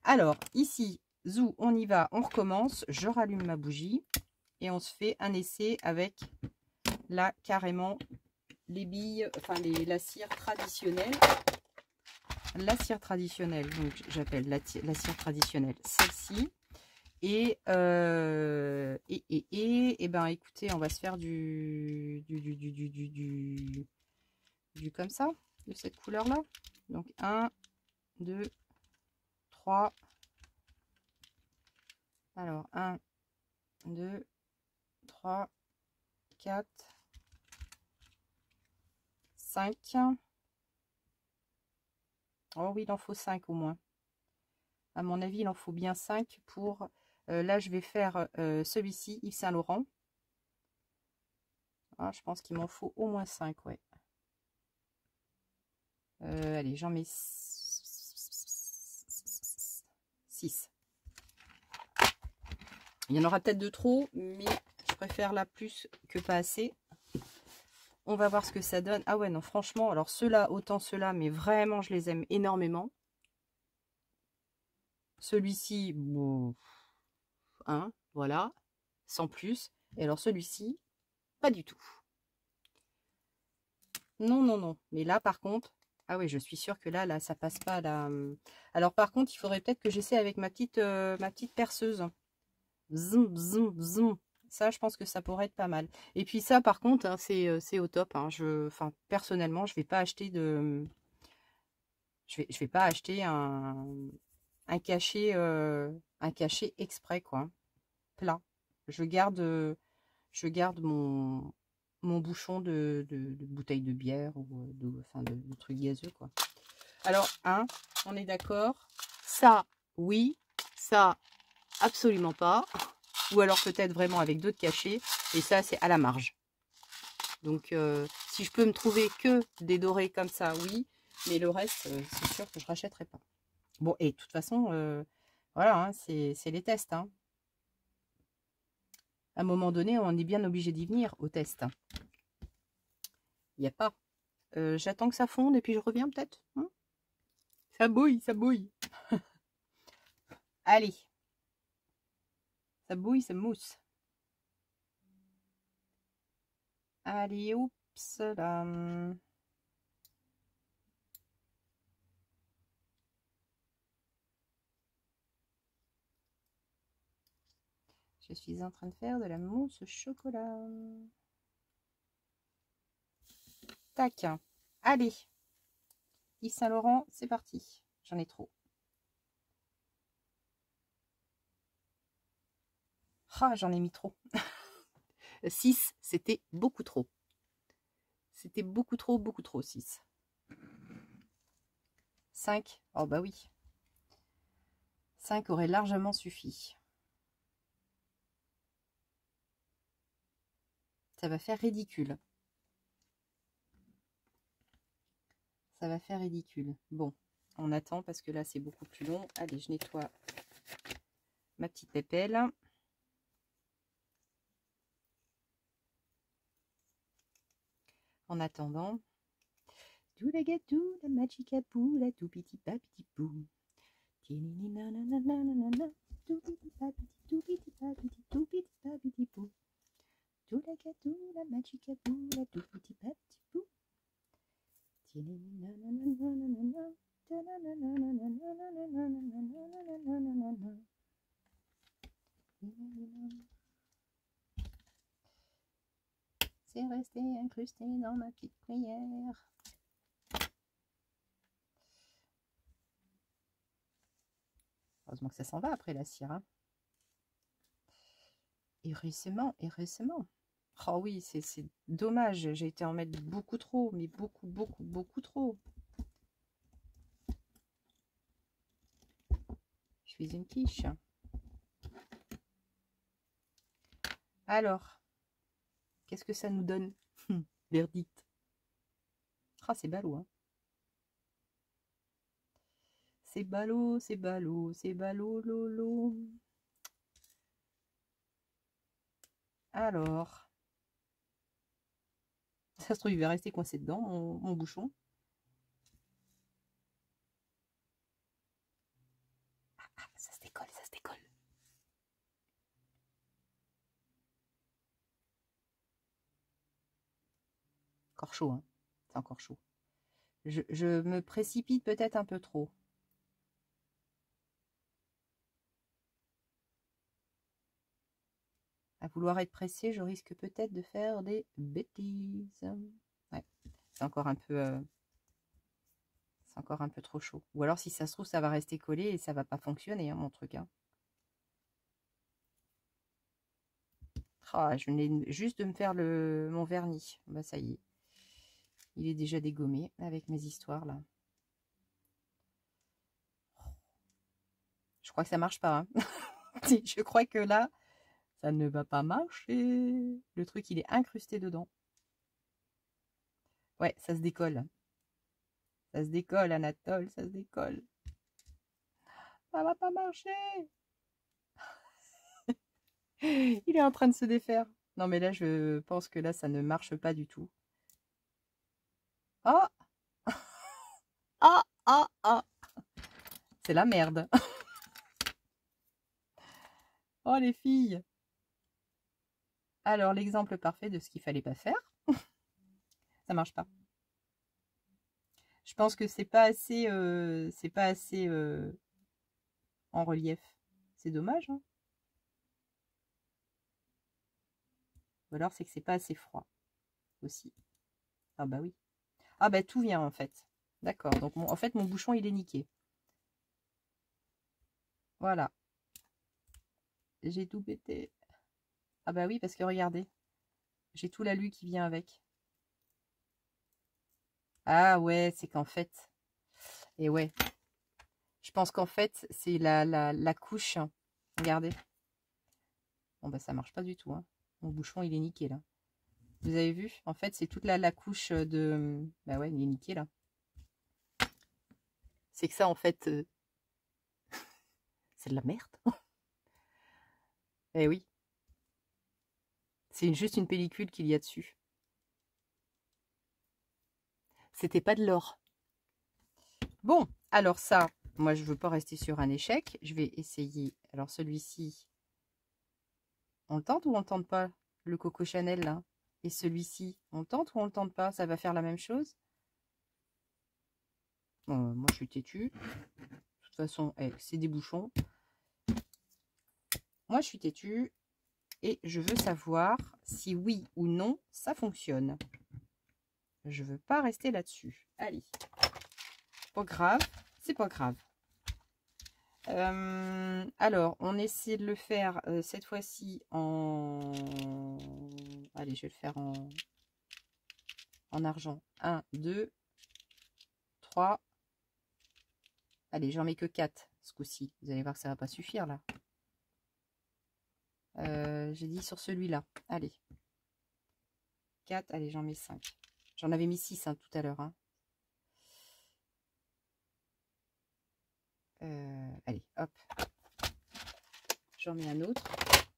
Alors ici, zou, on y va, on recommence. Je rallume ma bougie et on se fait un essai avec là carrément. Les billes, enfin la cire traditionnelle. La cire traditionnelle, donc j'appelle la cire traditionnelle celle-ci. Et ben écoutez, on va se faire du comme ça, de cette couleur là. Donc 1, 2, 3. Alors 1, 2, 3, 4, 5. Oh oui, il en faut 5 au moins. À mon avis, il en faut bien 5 pour... là, je vais faire celui-ci, Yves Saint Laurent. Ah, je pense qu'il m'en faut au moins 5, ouais. Allez, j'en mets 6. Il y en aura peut-être de trop, mais je préfère là plus que pas assez. On va voir ce que ça donne. Ah ouais, non, franchement, alors ceux-là, autant ceux-là, mais vraiment, je les aime énormément. Celui-ci, bon, hein, voilà, sans plus. Et alors celui-ci, pas du tout. Non, non, non. Mais là, par contre, ah oui, je suis sûre que là, ça passe pas. Là. Alors, par contre, il faudrait peut-être que j'essaie avec ma petite perceuse. Zoom, zoom, zoom. Ça, je pense que ça pourrait être pas mal. Et puis ça, par contre, hein, c'est au top. Hein. Enfin, personnellement, je vais pas acheter de... Je vais pas acheter un cachet exprès, quoi. Plat. Je garde mon bouchon de bouteille de bière ou de trucs gazeux, quoi. Alors, on est d'accord. Ça, oui. Ça, absolument pas. Ou alors peut-être vraiment avec d'autres cachets. Et ça, c'est à la marge. Donc, si je peux me trouver que des dorés comme ça, oui. Mais le reste, c'est sûr que je rachèterai pas. Bon, et de toute façon, voilà, hein, c'est les tests. Hein. À un moment donné, on est bien obligé d'y venir au test. Il n'y a pas. J'attends que ça fonde et puis je reviens peut-être. Ça bouille, ça bouille. Allez. Ça bouille, ça mousse. Allez, oups là. Je suis en train de faire de la mousse au chocolat. Tac. Allez. Yves Saint Laurent, c'est parti. J'en ai trop. Ah, j'en ai mis trop. 6, c'était beaucoup trop. C'était beaucoup trop, 6. 5, oh bah oui. 5 aurait largement suffi. Ça va faire ridicule. Ça va faire ridicule. Bon, on attend parce que là, c'est beaucoup plus long. Allez, je nettoie ma petite pépelle. En attendant, tout la gatou, la magica pou, la tout petit papiti pou. Tout la gatou, la magica pou, la tout petit papiti pou. C'est resté incrusté dans ma petite cuillère. Heureusement que ça s'en va après la cire. Hein. Et récemment. Oh oui, c'est dommage. J'ai été en mettre beaucoup trop, mais beaucoup trop. Je suis une quiche. Alors, qu'est-ce que ça nous donne? Verdict. Ah, c'est ballot, hein. C'est ballot, lolo. Alors, ça se trouve, il va rester coincé dedans, mon bouchon. Ça se décolle, ça se décolle. Encore chaud, hein. C'est encore chaud. Je me précipite peut-être un peu trop. À vouloir être pressé, je risque peut-être de faire des bêtises. Ouais, c'est encore un peu... c'est encore un peu trop chaud. Ou alors, si ça se trouve, ça va rester collé et ça va pas fonctionner, hein, mon truc. Hein. Ah, je venais juste de me faire mon vernis. Bah, ça y est. Il est déjà dégommé avec mes histoires, là. Je crois que ça marche pas. Hein. Je crois que là, ça ne va pas marcher. Le truc, il est incrusté dedans. Ouais, ça se décolle. Ça se décolle, Anatole, ça se décolle. Ça va pas marcher. Il est en train de se défaire. Non, mais là, je pense que là, ça ne marche pas du tout. Ah ah ah ah. C'est la merde. Oh, les filles. Alors, l'exemple parfait de ce qu'il fallait pas faire. Ça marche pas. Je pense que c'est pas assez, en relief. C'est dommage. Hein. Ou alors c'est que c'est pas assez froid aussi. Ah bah oui. Ah bah tout vient en fait. D'accord. Donc en fait mon bouchon il est niqué. Voilà. J'ai tout pété. Ah bah oui parce que regardez. J'ai tout l'alu qui vient avec. Ah ouais c'est qu'en fait. Et ouais. Je pense qu'en fait c'est la couche. Regardez. Bon bah ça marche pas du tout. Hein. Mon bouchon il est niqué là. Vous avez vu? En fait, c'est toute la couche de... Bah ouais, il est niqué là. C'est que ça, en fait, c'est de la merde. Eh oui. C'est juste une pellicule qu'il y a dessus. C'était pas de l'or. Bon, alors ça, moi je veux pas rester sur un échec. Je vais essayer. Alors celui-ci, on le tente ou on le tente pas? Le Coco Chanel là. Et celui-ci, on le tente ou on le tente pas? Ça va faire la même chose? Moi je suis têtue. De toute façon, c'est des bouchons. Moi je suis têtue. Et je veux savoir si oui ou non ça fonctionne. Je veux pas rester là-dessus. Allez. Pas grave. C'est pas grave. Alors, on essaie de le faire cette fois-ci en... Allez, je vais le faire en argent. 1, 2, 3. Allez, j'en mets que 4 ce coup-ci. Vous allez voir que ça va pas suffire là. J'ai dit sur celui-là. Allez. 4, allez, j'en mets 5. J'en avais mis 6 hein, tout à l'heure. Hein. Allez, hop. J'en mets un autre.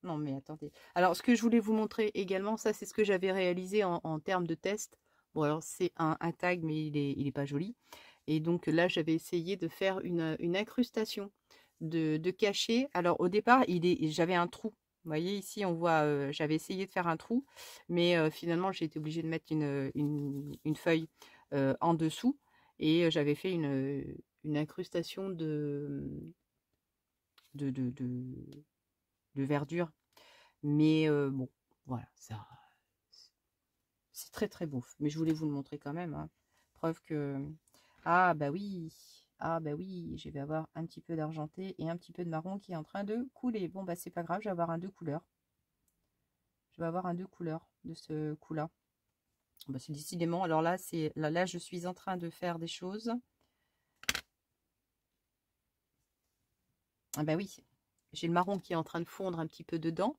Non, mais attendez. Alors, ce que je voulais vous montrer également, ça, c'est ce que j'avais réalisé en termes de test. Bon, alors, c'est un tag, mais il est pas joli. Et donc, là, j'avais essayé de faire une incrustation de cachet. Alors, au départ, j'avais un trou. Vous voyez, ici, on voit, j'avais essayé de faire un trou. Mais finalement, j'ai été obligée de mettre une feuille en dessous. Et j'avais fait une incrustation de verdure. Mais bon, voilà, ça c'est très très beau. Mais je voulais vous le montrer quand même. Hein. Preuve que... Ah bah oui, je vais avoir un petit peu d'argenté et un petit peu de marron qui est en train de couler. Bon bah c'est pas grave, je vais avoir un 2 couleurs. Je vais avoir un 2 couleurs de ce coup-là. Bah, c'est décidément, alors là, là, je suis en train de faire des choses. Ah bah oui, j'ai le marron qui est en train de fondre un petit peu dedans.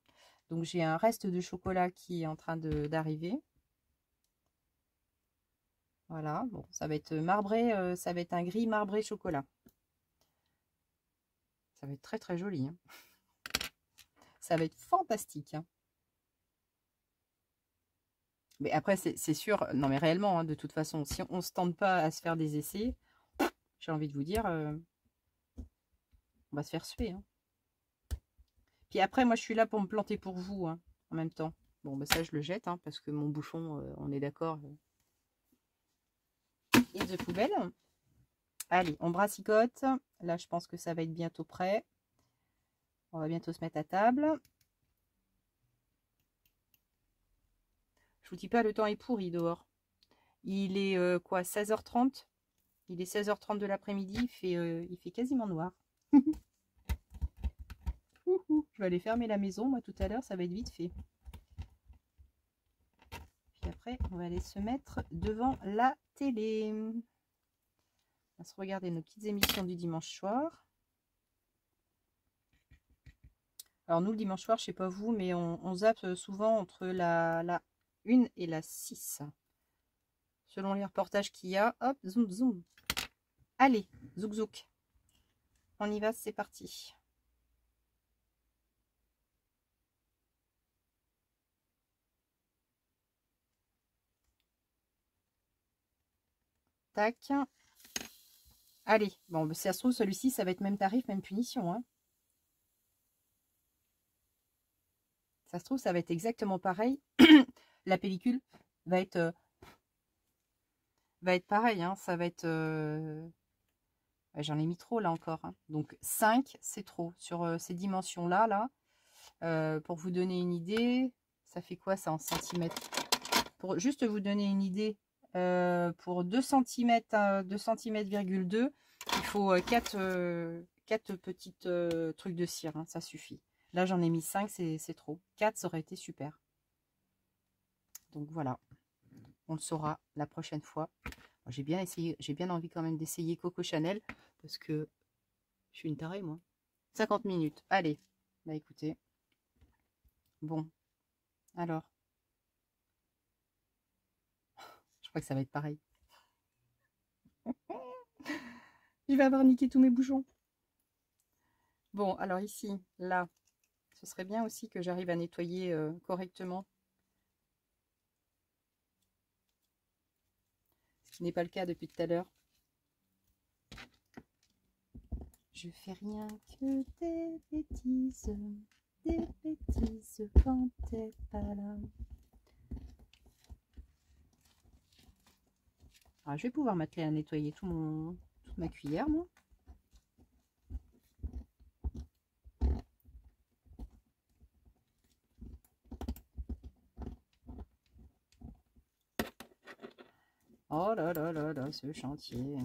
Donc j'ai un reste de chocolat qui est en train d'arriver. Voilà, bon, ça va être marbré, ça va être un gris marbré chocolat. Ça va être très très joli. Hein. Ça va être fantastique. Hein. Mais après, c'est sûr, non mais réellement, hein, de toute façon, si on ne se tente pas à se faire des essais, j'ai envie de vous dire, on va se faire suer. Hein. Puis après, moi, je suis là pour me planter pour vous, hein, en même temps. Bon, bah ça, je le jette, hein, parce que mon bouchon, on est d'accord, et de poubelle. Allez, on brassicote. Là, je pense que ça va être bientôt prêt. On va bientôt se mettre à table. Je vous dis pas, le temps est pourri dehors. Il est quoi, 16h30? Il est 16h30 de l'après-midi. Il fait quasiment noir. Je vais aller fermer la maison, moi, tout à l'heure. Ça va être vite fait. Puis après, on va aller se mettre devant la télé. On va se regarder nos petites émissions du dimanche soir. Alors nous, le dimanche soir, je sais pas vous, mais on zappe souvent entre la 1 et la 6. Selon les reportages qu'il y a. Hop, zoom, zoom. Allez, zouk, zouk. On y va, c'est parti. Tac. Allez, bon, si ça se trouve, celui-ci, ça va être même tarif, même punition. Hein. Ça se trouve, ça va être exactement pareil. La pellicule va être pareil. Hein. Ça va être... J'en ai mis trop là encore. Hein. Donc 5, c'est trop. Sur ces dimensions-là, pour vous donner une idée, ça fait quoi ça en centimètres? Pour juste vous donner une idée, pour 2 cm, 2 cm,2, il faut 4 petites trucs de cire. Hein, ça suffit. Là, j'en ai mis 5, c'est trop. 4, ça aurait été super. Donc voilà, on le saura la prochaine fois. J'ai bien essayé, j'ai bien envie quand même d'essayer Coco Chanel parce que je suis une tarée moi. 50 minutes, allez. Bah écoutez. Bon, alors. Je crois que ça va être pareil. Je vais avoir niqué tous mes bouchons. Bon, alors ici, là, ce serait bien aussi que j'arrive à nettoyer correctement Ce n'est pas le cas depuis tout à l'heure. Je fais rien que des bêtises quand t'es pas là. Alors, je vais pouvoir m'atteler à nettoyer toute ma cuillère, moi. Oh là là là là, ce chantier.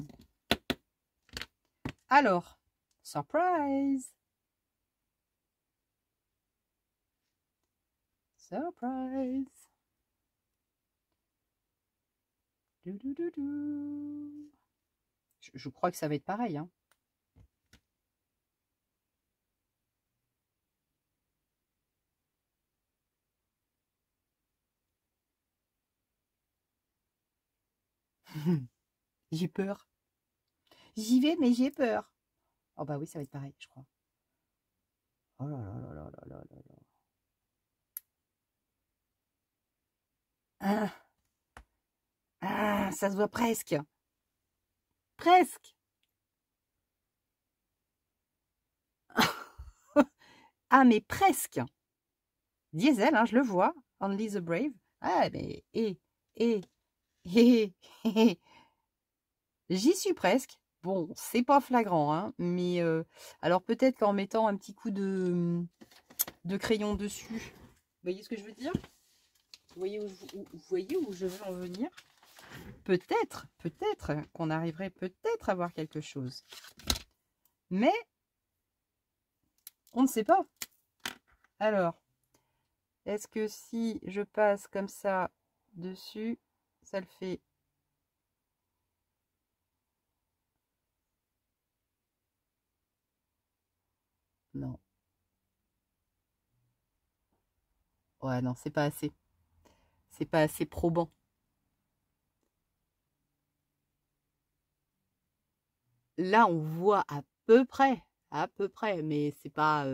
Alors, surprise! Surprise! Je crois que ça va être pareil, hein. J'ai peur. J'y vais, mais j'ai peur. Oh bah oui, ça va être pareil, je crois. Oh là là là là là là là là. Ah, ah, ça se voit presque. Presque. Ah, mais presque. Diesel, hein, je le vois. Only the Brave. Ah, mais j'y suis presque. Bon, c'est pas flagrant, hein, mais alors peut-être qu'en mettant un petit coup de crayon dessus. Vous voyez ce que je veux dire? Vous voyez où je veux en venir? Peut-être qu'on arriverait peut-être à voir quelque chose. Mais on ne sait pas. Alors, est-ce que si je passe comme ça dessus, ça le fait? Non. Ouais, non, c'est pas assez. C'est pas assez probant. Là, on voit à peu près, mais c'est pas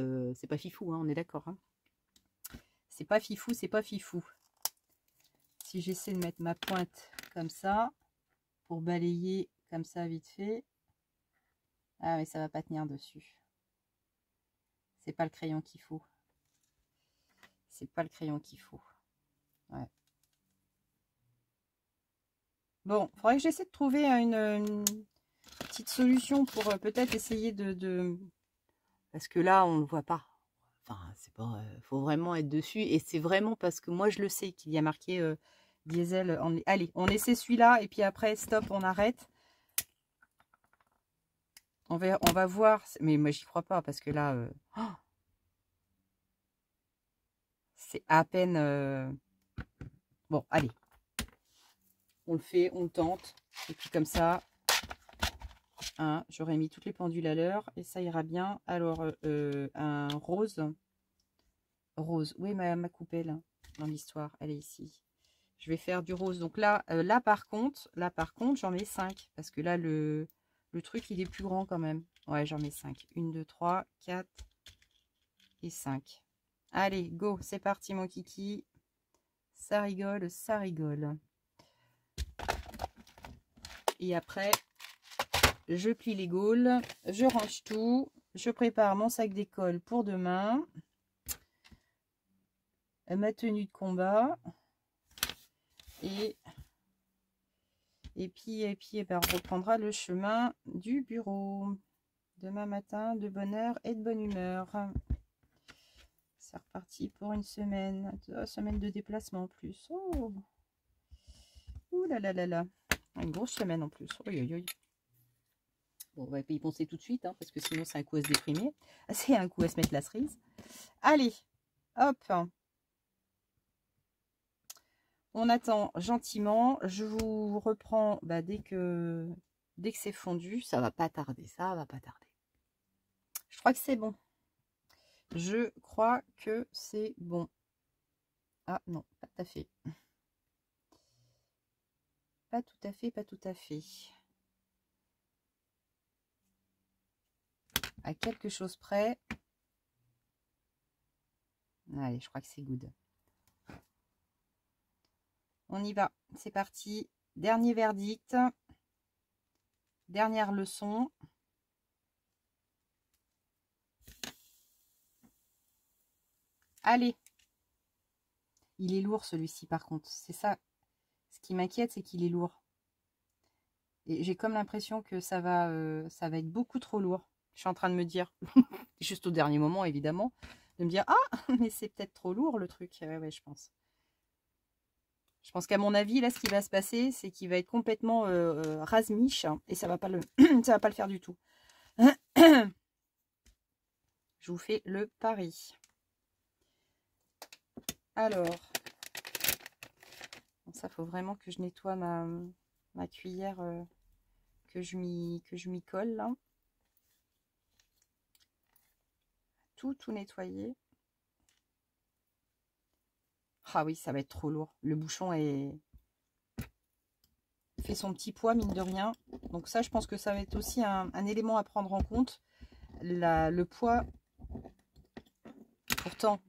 fifou, hein, on est d'accord. Hein. C'est pas fifou, c'est pas fifou. Si j'essaie de mettre ma pointe comme ça, pour balayer comme ça vite fait, ah mais ça va pas tenir dessus. C'est pas le crayon qu'il faut. C'est pas le crayon qu'il faut. Ouais. Bon, il faudrait que j'essaie de trouver une petite solution pour peut-être essayer de... Parce que là, on ne le voit pas. Enfin, c'est pas... faut vraiment être dessus. Et c'est vraiment parce que moi, je le sais qu'il y a marqué diesel. Allez, on essaie celui-là. Et puis après, stop, on arrête. On va voir. Mais moi, j'y crois pas. Parce que là... oh, c'est à peine... Bon, allez. On le fait, on le tente. Et puis comme ça... Hein, j'aurais mis toutes les pendules à l'heure. Et ça ira bien. Alors, un rose... Rose, où est ma coupelle dans l'histoire? Elle est ici. Je vais faire du rose. Donc là, par contre, j'en mets 5. Parce que là, le truc, il est plus grand quand même. Ouais, j'en mets 5. 1, 2, 3, 4 et 5. Allez, go, c'est parti mon kiki. Ça rigole, ça rigole. Et après, je plie les gaules, je range tout. Je prépare mon sac d'école pour demain. Ma tenue de combat. Et puis eh ben, on reprendra le chemin du bureau. Demain matin, de bonne heure et de bonne humeur. C'est reparti pour une semaine. Semaine de déplacement en plus. Oh. Ouh là là là là. Une grosse semaine en plus. Oui, oui, oui. Bon, on va y penser tout de suite, hein, parce que sinon c'est un coup à se déprimer. C'est un coup à se mettre la cerise. Allez, hop. On attend gentiment. Je vous reprends dès que c'est fondu. Ça va pas tarder, ça va pas tarder. Je crois que c'est bon. Je crois que c'est bon. Ah non, pas tout à fait. Pas tout à fait, pas tout à fait. À quelque chose près. Allez, je crois que c'est good. On y va. C'est parti. Dernier verdict. Dernière leçon. Allez. Il est lourd celui-ci par contre. C'est ça. Ce qui m'inquiète, c'est qu'il est lourd. Et j'ai comme l'impression que ça va être beaucoup trop lourd. Je suis en train de me dire, juste au dernier moment évidemment, de me dire, ah, mais c'est peut-être trop lourd le truc. Ouais, je pense. Je pense qu'à mon avis, là, ce qui va se passer, c'est qu'il va être complètement rasmiche et ça va pas le, ça va pas le faire du tout. Je vous fais le pari. Alors, bon, ça, faut vraiment que je nettoie ma cuillère que je m'y colle là. Tout nettoyer. Ah oui, ça va être trop lourd. Le bouchon fait son petit poids, mine de rien. Donc ça, je pense que ça va être aussi un élément à prendre en compte. Le poids. Pourtant,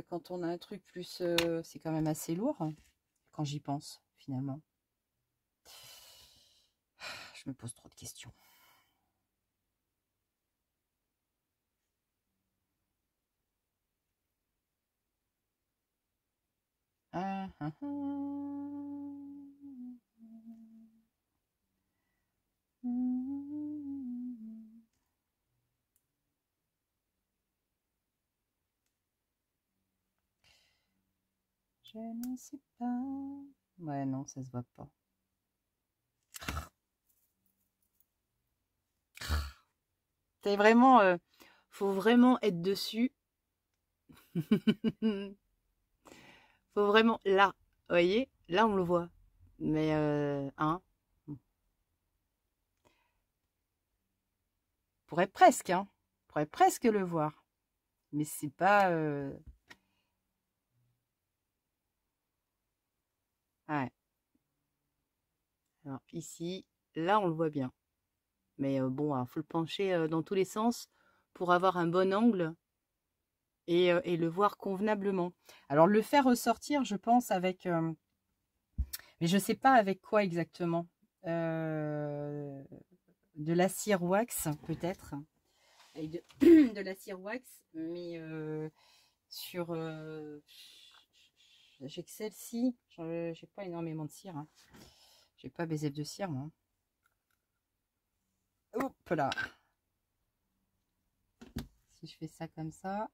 quand on a un truc plus... c'est quand même assez lourd, quand j'y pense, finalement. Je me pose trop de questions. Je ne sais pas. Ouais, non, ça se voit pas. C'est vraiment... faut vraiment être dessus. Faut vraiment... Là, vous voyez, là on le voit. Mais, hein, pourrait presque, hein. Pourrait presque le voir. Mais c'est pas... Ouais. Alors ici, là on le voit bien. Mais bon, il faut le pencher dans tous les sens pour avoir un bon angle et le voir convenablement. Alors le faire ressortir, je pense, avec... mais je ne sais pas avec quoi exactement. De la cire wax, peut-être. De la cire wax, mais sur... j'ai que celle-ci. J'ai pas énormément de cire. Hein. J'ai pas BZF de cire, moi. Hop là. Si je fais ça comme ça.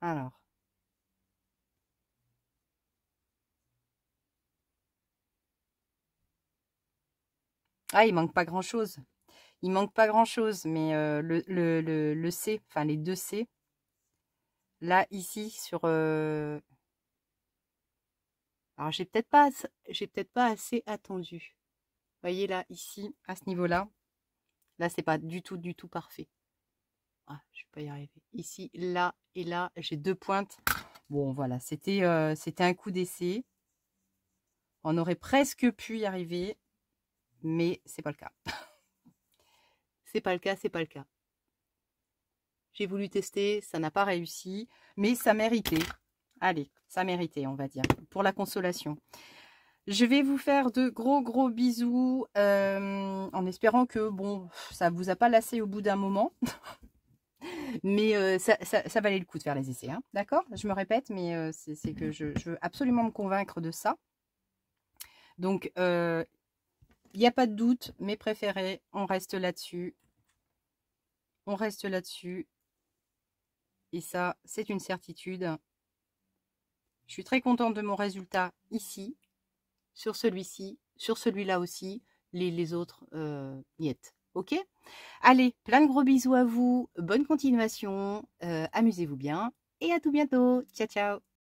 Alors. Ah, il manque pas grand-chose. Il manque pas grand-chose, mais le C, enfin les deux C, là, ici, sur... Alors, j'ai peut-être pas assez attendu. Vous voyez là, ici, à ce niveau-là, là, c'est pas du tout parfait. Ah, je vais pas y arriver. Ici, là et là, j'ai deux pointes. Bon, voilà, c'était un coup d'essai. On aurait presque pu y arriver, mais c'est pas le cas. C'est pas le cas. J'ai voulu tester, ça n'a pas réussi, mais ça méritait. Allez, ça méritait, on va dire, pour la consolation. Je vais vous faire de gros bisous, en espérant que, bon, ça vous a pas lassé au bout d'un moment. Mais ça valait le coup de faire les essais, hein, d'accord? Je me répète, mais c'est que je veux absolument me convaincre de ça. Donc, il n'y a pas de doute, mes préférés, on reste là-dessus. On reste là-dessus. Et ça, c'est une certitude. Je suis très contente de mon résultat ici, sur celui-ci, sur celui-là aussi. Les autres, niet. Ok? Allez, plein de gros bisous à vous. Bonne continuation. Amusez-vous bien. Et à tout bientôt. Ciao, ciao.